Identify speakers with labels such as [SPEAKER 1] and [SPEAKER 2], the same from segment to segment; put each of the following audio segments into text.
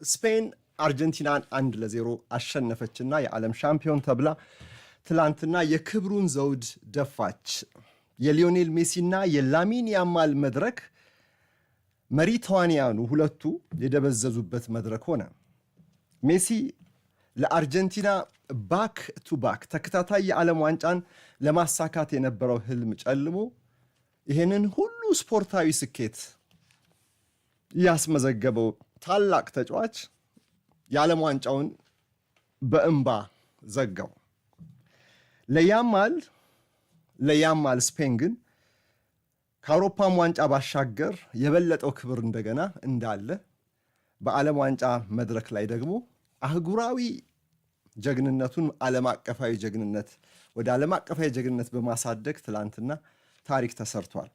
[SPEAKER 1] ስፔን አርጀንቲናን 1-0 አሸነፈችና የዓለም ሻምፒዮን ተብላ ትላንትና የክብሩን ዘውድ ደፋች። የሊዮኔል ሜሲና የላሚን ያማል መድረክ መሪ ተዋንያኑ ሁለቱ የደበዘዙበት መድረክ ሆነ። ሜሲ ለአርጀንቲና ባክ ቱ ባክ ተከታታይ የዓለም ዋንጫን ለማሳካት የነበረው ህልም ጨልሞ ይህንን ሁሉ ስፖርታዊ ስኬት ያስመዘገበው ታላቅ ተጫዋች የዓለም ዋንጫውን በእንባ ዘጋው። ለያማል ስፔን ግን ከአውሮፓም ዋንጫ ባሻገር የበለጠው ክብር እንደገና እንዳለ በዓለም ዋንጫ መድረክ ላይ ደግሞ አህጉራዊ ጀግንነቱን ዓለም አቀፋዊ ጀግንነት ወደ ዓለም አቀፋዊ ጀግንነት በማሳደግ ትላንትና ታሪክ ተሰርቷል።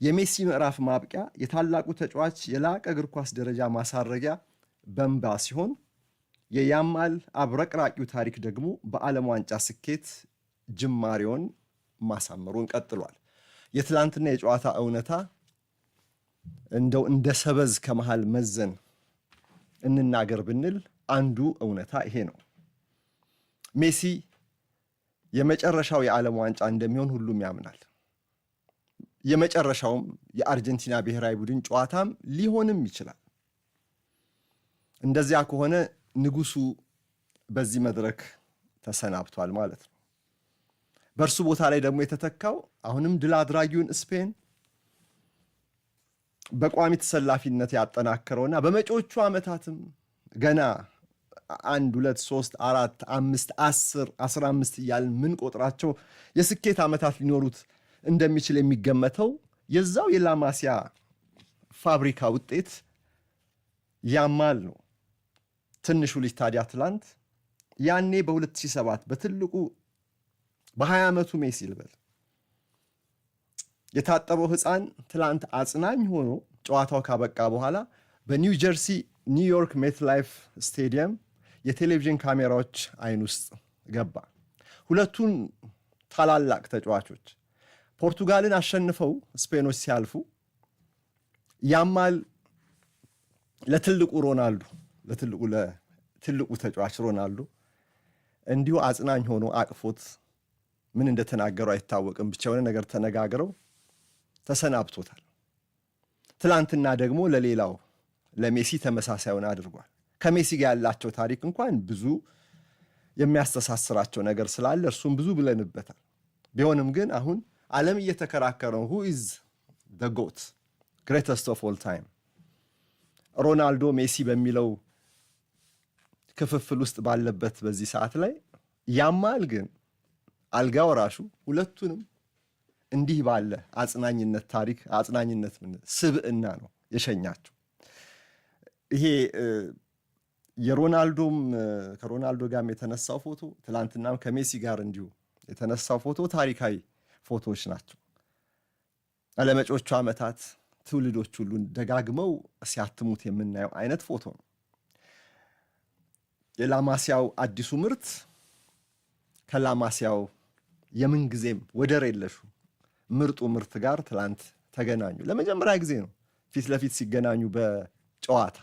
[SPEAKER 1] የሜሲ ምዕራፍ ማብቂያ የታላቁ ተጫዋች የላቀ እግር ኳስ ደረጃ ማሳረጊያ በእንባ ሲሆን የያማል አብረቅራቂው ታሪክ ደግሞ በዓለም ዋንጫ ስኬት ጅማሬውን ማሳመሩን ቀጥሏል። የትላንትና የጨዋታ እውነታ እንደው እንደ ሰበዝ ከመሃል መዘን እንናገር ብንል አንዱ እውነታ ይሄ ነው። ሜሲ የመጨረሻው የዓለም ዋንጫ እንደሚሆን ሁሉም ያምናል። የመጨረሻውም የአርጀንቲና ብሔራዊ ቡድን ጨዋታም ሊሆንም ይችላል። እንደዚያ ከሆነ ንጉሱ በዚህ መድረክ ተሰናብቷል ማለት ነው። በእርሱ ቦታ ላይ ደግሞ የተተካው አሁንም ድል አድራጊውን ስፔን በቋሚ ተሰላፊነት ያጠናከረውና በመጪዎቹ ዓመታትም ገና 1 2 3 4 5 10 15 እያልን ምን ቆጥራቸው የስኬት ዓመታት ሊኖሩት እንደሚችል የሚገመተው የዛው የላማሲያ ፋብሪካ ውጤት ያማል ነው። ትንሹ ልጅ ታዲያ ትላንት ያኔ በ2007 በትልቁ በ20 ዓመቱ ሜሲ ልበል የታጠበው ሕፃን ትላንት አጽናኝ ሆኖ ጨዋታው ካበቃ በኋላ በኒው ጀርሲ ኒውዮርክ ሜትላይፍ ስቴዲየም የቴሌቪዥን ካሜራዎች አይን ውስጥ ገባ። ሁለቱን ታላላቅ ተጫዋቾች ፖርቱጋልን አሸንፈው ስፔኖች ሲያልፉ ያማል ለትልቁ ተጫዋች ሮናልዶ እንዲሁ አጽናኝ ሆኖ አቅፎት ምን እንደተናገሩ አይታወቅም፣ ብቻ የሆነ ነገር ተነጋግረው ተሰናብቶታል። ትላንትና ደግሞ ለሌላው ለሜሲ ተመሳሳዩን አድርጓል። ከሜሲ ጋር ያላቸው ታሪክ እንኳን ብዙ የሚያስተሳስራቸው ነገር ስላለ እርሱም ብዙ ብለንበታል። ቢሆንም ግን አሁን ዓለም እየተከራከረው who is the GOAT greatest of all time ሮናልዶ ሜሲ በሚለው ክፍፍል ውስጥ ባለበት በዚህ ሰዓት ላይ ያማል ግን አልጋ ወራሹ ሁለቱንም እንዲህ ባለ አጽናኝነት ታሪክ አጽናኝነት ስብዕና ነው የሸኛቸው። ይሄ የሮናልዶም ከሮናልዶ ጋርም የተነሳው ፎቶ ትላንትናም ከሜሲ ጋር እንዲሁ የተነሳው ፎቶ ታሪካዊ ፎቶዎች ናቸው። ለመጪዎቹ ዓመታት ትውልዶች ሁሉ ደጋግመው ሲያትሙት የምናየው አይነት ፎቶ ነው። የላማሲያው አዲሱ ምርት ከላማሲያው የምንጊዜም ወደር የለሹ ምርጡ ምርት ጋር ትላንት ተገናኙ። ለመጀመሪያ ጊዜ ነው ፊት ለፊት ሲገናኙ በጨዋታ